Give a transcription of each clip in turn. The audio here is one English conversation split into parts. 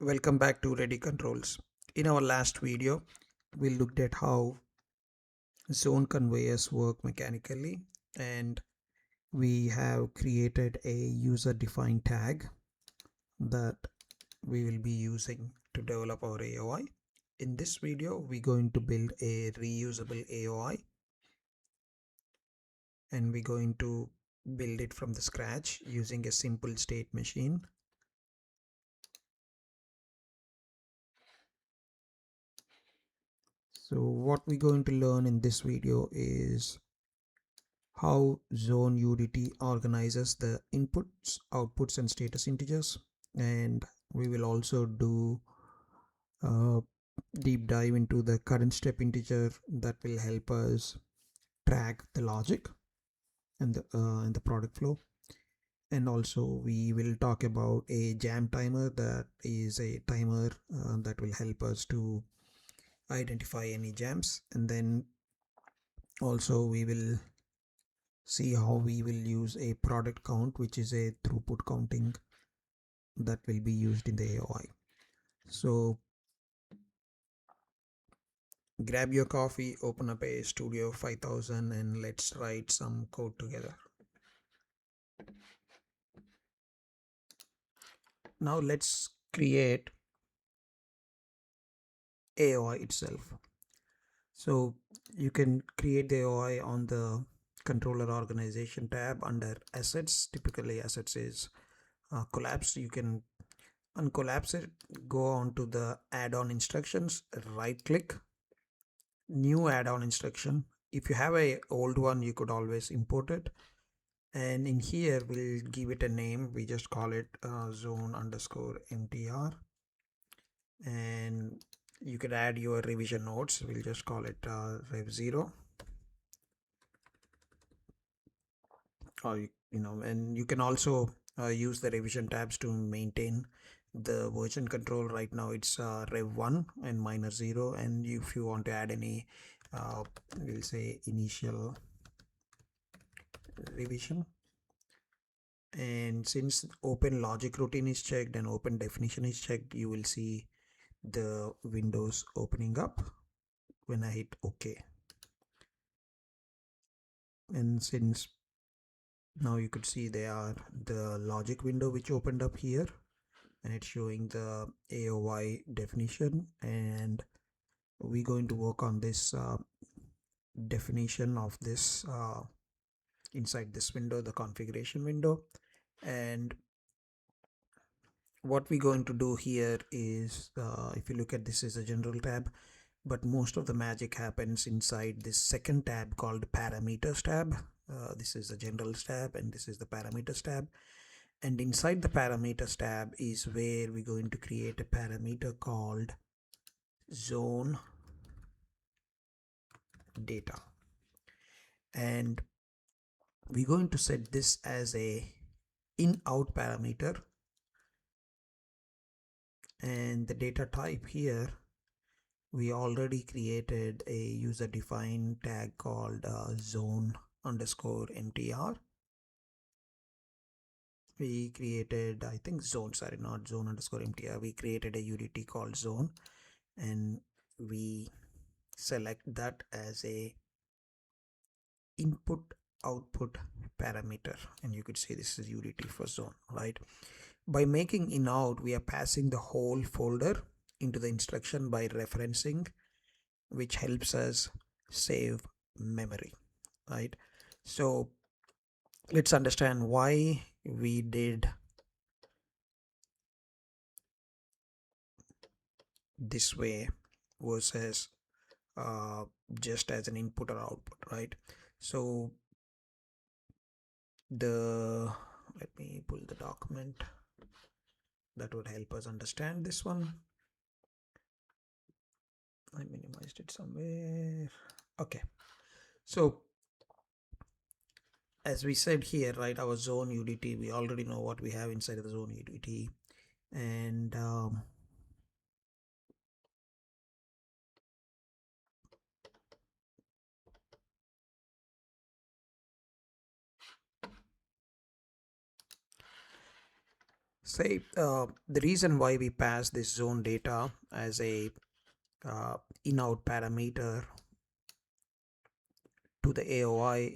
Welcome back to ReddyControls. In our last video, we looked at how zone conveyors work mechanically, and we have created a user-defined tag that we will be using to develop our AOI. In this video, we're going to build a reusable AOI, and we're going to build it from the scratch using a simple state machine. So what we're going to learn in this video is how zone UDT organizes the inputs, outputs, and status integers. And we will also do a deep dive into the current step integer that will help us track the logic and the product flow. And also we will talk about a jam timer, that is a timer that will help us to identify any jams. And then also we will see how we will use a product count, which is a throughput counting that will be used in the AOI. So grab your coffee, open up a Studio 5000, and let's write some code together. Now let's create AOI itself. So you can create the AOI on the controller organization tab under assets. Typically assets is collapsed. You can uncollapse it, go on to the add-on instructions, right click, new add-on instruction. If you have a old one, you could always import it, and in here we'll give it a name. We just call it zone_mtr, and you could add your revision nodes. We'll just call it rev0, or and you can also use the revision tabs to maintain the version control. Right now it's rev1 and -0, and if you want to add any we'll say initial revision. And since open logic routine is checked and open definition is checked, you will see the windows opening up when I hit OK. And since now you could see they are the logic window which opened up here, and it's showing the AOI definition, and we're going to work on this definition of this inside this window, the configuration window. And what we're going to do here is if you look at this is a general tab, but most of the magic happens inside this second tab called parameters tab. This is the generals tab and this is the parameters tab, and inside the parameters tab is where we're going to create a parameter called zone data, and we're going to set this as a InOut parameter, and the data type here we already created a user defined tag called zone_mtr. We created, I think zone, sorry, not zone_mtr. We created a UDT called zone, and we select that as a input output parameter, and you could say this is UDT for zone, right? By making InOut, we are passing the whole folder into the instruction by referencing, which helps us save memory, right? So let's understand why we did this way versus just as an input or output, right? So let me pull the document that would help us understand this one. I minimized it somewhere. Okay, so as we said here, right, our zone UDT, we already know what we have inside of the zone UDT, and Say the reason why we pass this zone data as a InOut parameter to the AOI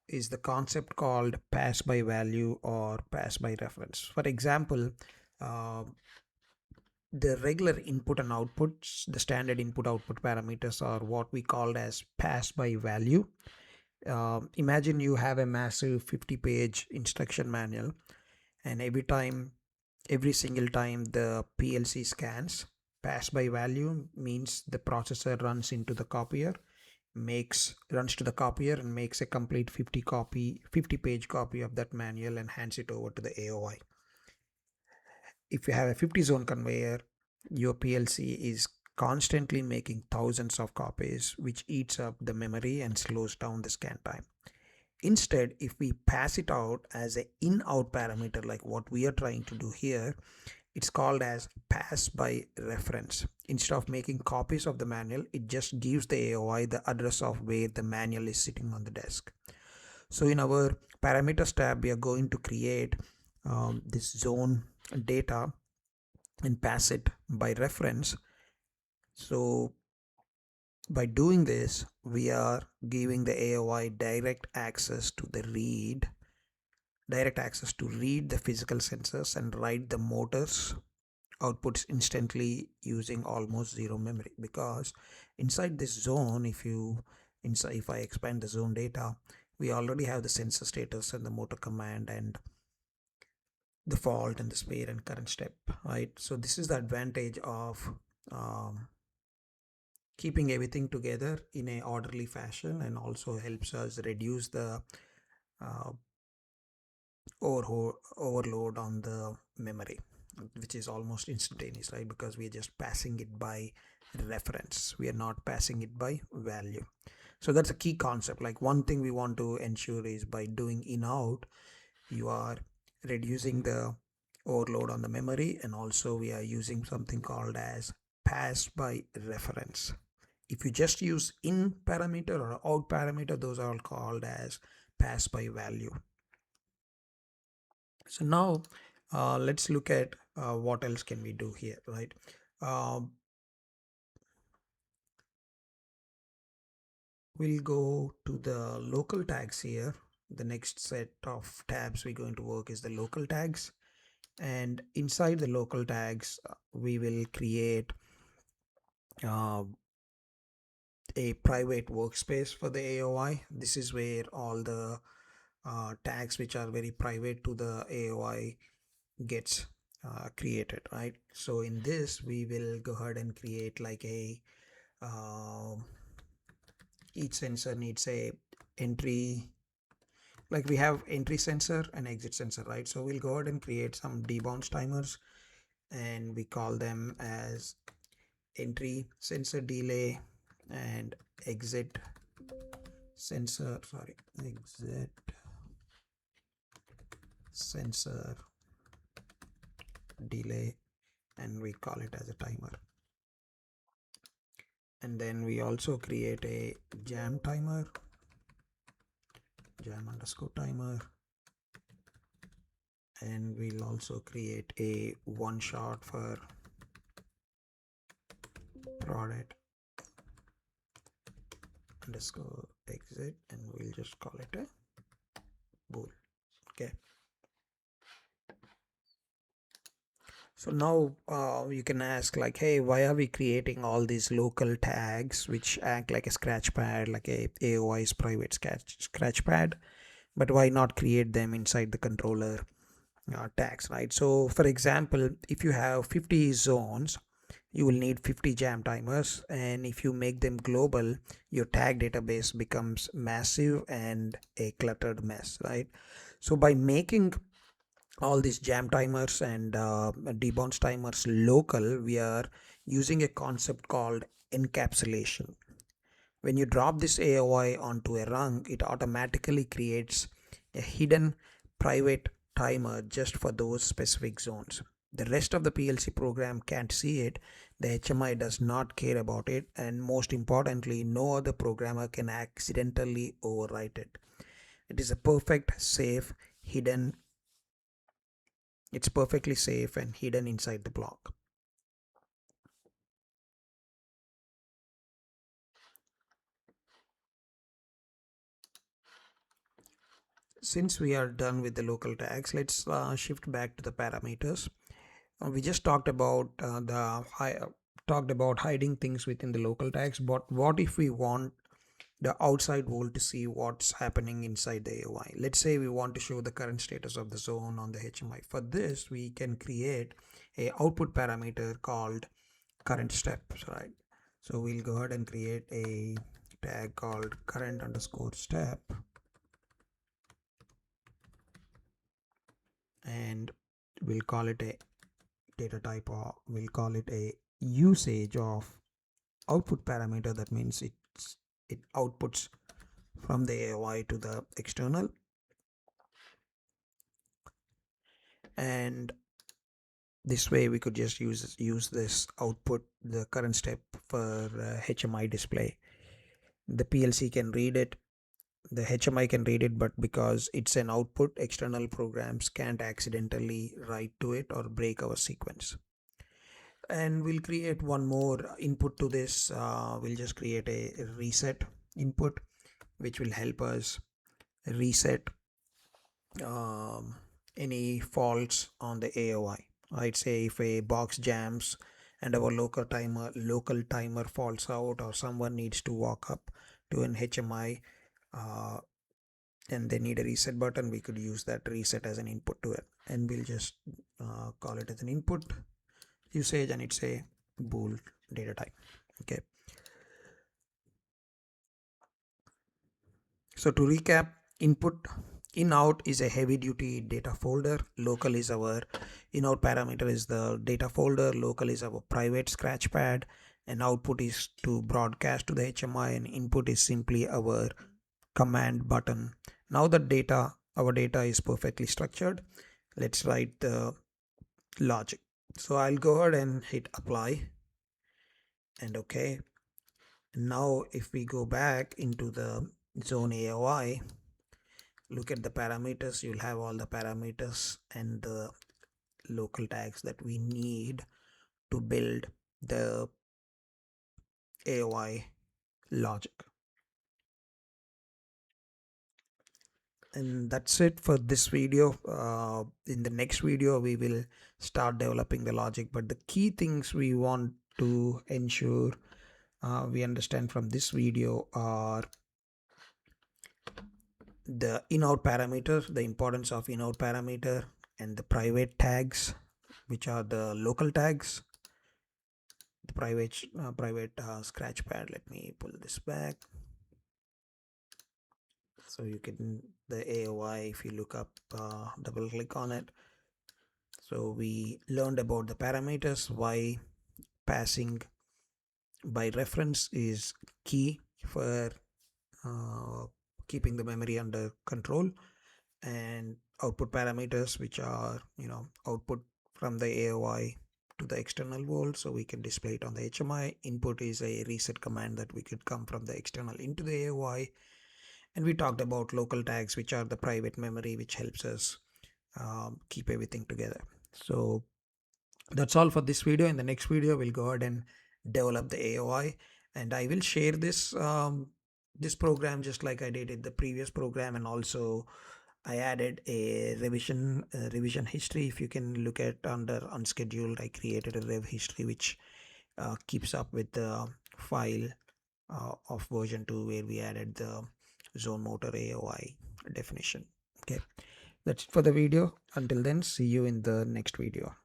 is the concept called pass by value or pass by reference. For example, uh, the regular input and outputs, the standard input output parameters are what we called as pass by value. Imagine you have a massive 50-page instruction manual, and every single time the PLC scans, pass by value means the processor runs into the copier, runs to the copier and makes a complete 50-page copy of that manual and hands it over to the AOI. If you have a 50 zone conveyor, your PLC is constantly making thousands of copies, which eats up the memory and slows down the scan time. Instead, if we pass it out as an in-out parameter like what we are trying to do here, it's called as pass by reference. Instead of making copies of the manual, it just gives the AOI the address of where the manual is sitting on the desk. So in our parameters tab, we are going to create this zone data and pass it by reference. So by doing this, we are giving the AOI direct access to read the physical sensors and write the motors outputs instantly using almost zero memory, because inside this zone, if I expand the zone data, we already have the sensor status and the motor command and the fault and the spare and current step, right? So this is the advantage of keeping everything together in a orderly fashion, and also helps us reduce the overload on the memory, which is almost instantaneous, right? Because we are just passing it by reference, we are not passing it by value. So that's a key concept. Like, one thing we want to ensure is by doing in-out, you are reducing the overload on the memory, and also we are using something called as pass by reference. If you just use in parameter or out parameter, those are all called as pass by value. So now let's look at what else can we do here, right? We'll go to the local tags here. The next set of tabs we're going to work is the local tags, and inside the local tags we will create a private workspace for the AOI. This is where all the tags which are very private to the AOI gets created, right? So in this, we will go ahead and create like a each sensor needs a entry, like we have entry sensor and exit sensor, right? So we'll go ahead and create some debounce timers, and we call them as entry sensor delay and exit sensor delay, and we call it as a timer. And then we also create a jam timer, jam underscore timer, and we'll also create a one shot for product underscore exit, and we'll just call it a bool. Okay, so now you can ask like, hey, why are we creating all these local tags which act like a scratchpad, like a AOI's private scratchpad, but why not create them inside the controller tags, right? So for example, if you have 50 zones, you will need 50 jam timers, and if you make them global, your tag database becomes massive and a cluttered mess, right? So by making all these jam timers and debounce timers local, we are using a concept called encapsulation. When you drop this AOI onto a rung, it automatically creates a hidden private timer just for those specific zones. The rest of the PLC program can't see it, the HMI does not care about it, and most importantly, no other programmer can accidentally overwrite it. It is a perfect, safe, hidden It's perfectly safe and hidden inside the block. Since we are done with the local tags, let's shift back to the parameters. We just talked about talked about hiding things within the local tags, but what if we want the outside world to see what's happening inside the AOI? Let's say we want to show the current status of the zone on the HMI. For this, we can create a output parameter called current steps, right? So we'll go ahead and create a tag called current underscore step, and we'll call it a data type, or we'll call it a usage of output parameter. That means it outputs from the AOI to the external. And this way we could just use this output, the current step, for HMI display. The PLC can read it, the HMI can read it, but because it's an output, external programs can't accidentally write to it or break our sequence. And we'll create one more input to this. We'll just create a reset input, which will help us reset any faults on the AOI. I'd say if a box jams and our local timer falls out, or someone needs to walk up to an HMI and they need a reset button, we could use that reset as an input to it, and we'll just call it as an input usage, and it's a bool data type. Okay, so to recap, input InOut is a heavy duty data folder. Local is our InOut parameter is the data folder. Local is our private scratchpad, and output is to broadcast to the HMI, and input is simply our command button. Now that our data is perfectly structured, let's write the logic. So I'll go ahead and hit apply and OK. Now if we go back into the zone AOI, look at the parameters, you'll have all the parameters and the local tags that we need to build the AOI logic. And that's it for this video. In the next video we will start developing the logic, but the key things we want to ensure we understand from this video are the InOut parameter, the importance of InOut parameter, and the private tags, which are the local tags, the private scratchpad. Let me pull this back so you can, the AOI, if you look up, double click on it. So we learned about the parameters, why passing by reference is key for keeping the memory under control, and output parameters, which are output from the AOI to the external world, so we can display it on the HMI. Input is a reset command that we could come from the external into the AOI. And we talked about local tags, which are the private memory, which helps us keep everything together. So that's all for this video. In the next video we'll go ahead and develop the AOI, and I will share this this program just like I did in the previous program, and also I added a revision history. If you can look at under unscheduled, I created a rev history which keeps up with the file of version 2 where we added the zone motor AOI definition. Okay, that's it for the video. Until then, see you in the next video.